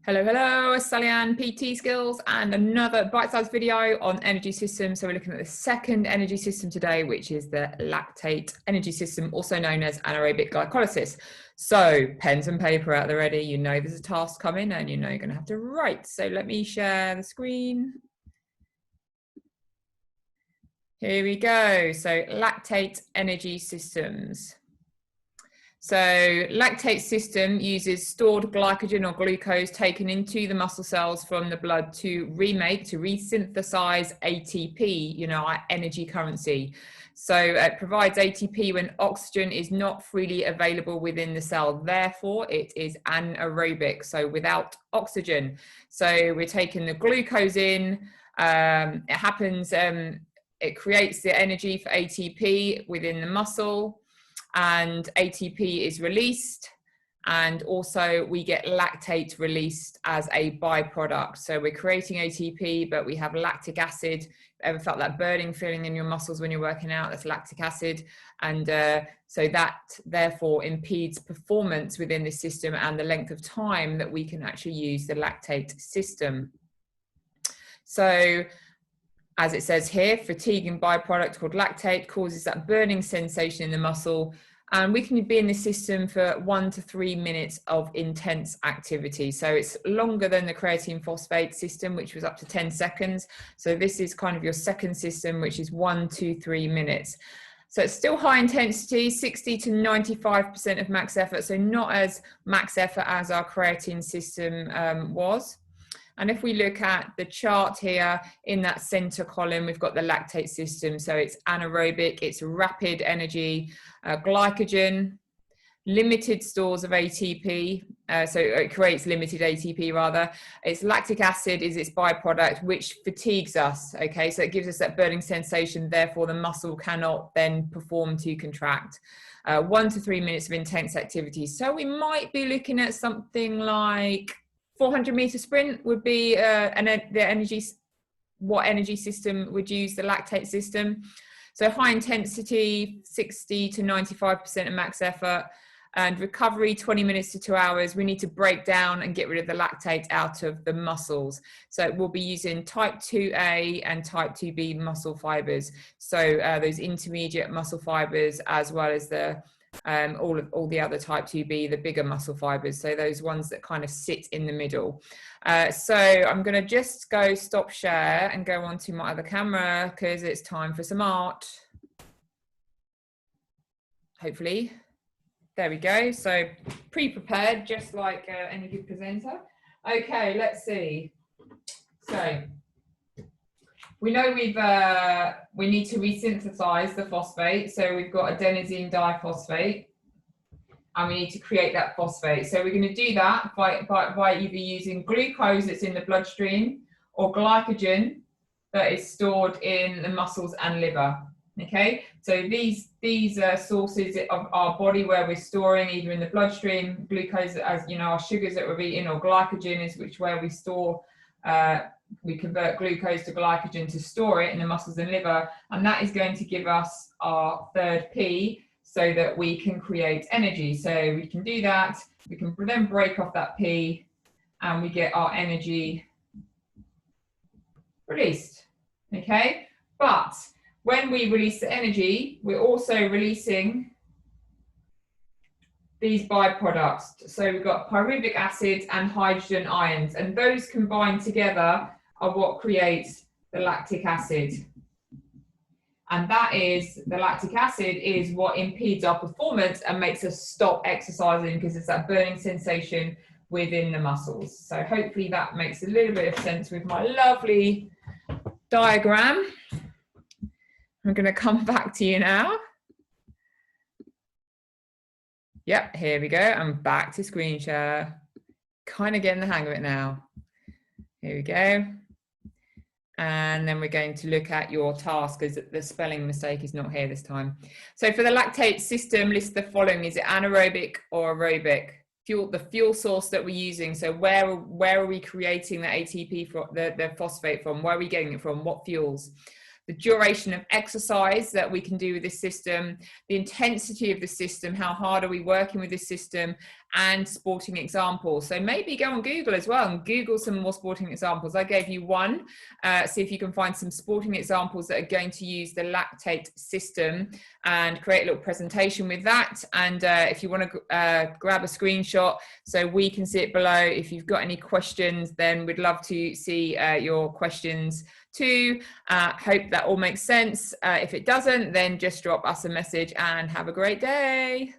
Hello, hello, Sally-Ann, PT Skills, and another bite-sized video on energy systems. So we're looking at the second energy system today, which is the lactate energy system, also known as anaerobic glycolysis. So pens and paper out there ready. You know there's a task coming and you know you're going to have to write. So let me share the screen. Here we go. So lactate energy systems. So lactate system uses stored glycogen or glucose taken into the muscle cells from the blood to resynthesize ATP, you know, our energy currency. So it provides ATP when oxygen is not freely available within the cell. Therefore, it is anaerobic, so without oxygen. So we're taking the glucose in, it happens, it creates the energy for ATP within the muscle, and ATP is released, and also we get lactate released as a byproduct. So we're creating ATP, but we have lactic acid. Ever felt that burning feeling in your muscles when you're working out? That's lactic acid, and so that therefore impedes performance within this system and the length of time that we can actually use the lactate system. So as it says here, fatiguing byproduct called lactate causes that burning sensation in the muscle, and we can be in this system for 1 to 3 minutes of intense activity. So it's longer than the creatine phosphate system, which was up to 10 seconds. So this is kind of your second system, which is 1 to 3 minutes. So it's still high intensity, 60 to 95% of max effort. So not as max effort as our creatine system was. And if we look at the chart here, in that center column, we've got the lactate system. So it's anaerobic, it's rapid energy, glycogen, limited stores of ATP. So it creates limited ATP rather. It's lactic acid is its byproduct, which fatigues us. Okay, so it gives us that burning sensation. Therefore, the muscle cannot then perform to contract. 1 to 3 minutes of intense activity. So we might be looking at something like 400-meter sprint would be what energy system would use the lactate system. So high intensity, 60 to 95% of max effort, and recovery 20 minutes to 2 hours. We need to break down and get rid of the lactate out of the muscles. So we'll be using type 2A and type 2B muscle fibers. So those intermediate muscle fibers, as well as the all the other type 2B, the bigger muscle fibers, so those ones that kind of sit in the middle. So I'm going to just go stop share and go on to my other camera because it's time for some art. Hopefully. There we go. So pre-prepared, just like any good presenter. Okay, let's see. So we know we need to resynthesize the phosphate. So we've got adenosine diphosphate, and we need to create that phosphate. So we're going to do that by either using glucose that's in the bloodstream or glycogen that is stored in the muscles and liver. Okay, so these sources of our body where we're storing either in the bloodstream, glucose, as you know, our sugars that we're eating, or glycogen is where we store. We convert glucose to glycogen to store it in the muscles and liver, and that is going to give us our third P so that we can create energy. So we can do that, we can then break off that P and we get our energy released. Okay, but when we release the energy, we're also releasing these byproducts. So we've got pyruvic acid and hydrogen ions, and those combined together are what creates the lactic acid. And that is, the lactic acid is what impedes our performance and makes us stop exercising because it's that burning sensation within the muscles. So hopefully that makes a little bit of sense with my lovely diagram. I'm going to come back to you now. Yep, here we go. I'm back to screen share. Kind of getting the hang of it now. Here we go. And then we're going to look at your task, because the spelling mistake is not here this time. So for the lactate system, list the following. Is it anaerobic or aerobic? The fuel source that we're using. So where are we creating the ATP, for the phosphate from? Where are we getting it from? What fuels? The duration of exercise that we can do with this system, the intensity of the system, how hard are we working with this system, and sporting examples. So maybe go on Google as well and Google some more sporting examples. I gave you one. See if you can find some sporting examples that are going to use the Lactate system and create a little presentation with that. And if you want to grab a screenshot so we can see it below. If you've got any questions, then we'd love to see your questions too. Hope that all makes sense. If it doesn't, then just drop us a message and have a great day.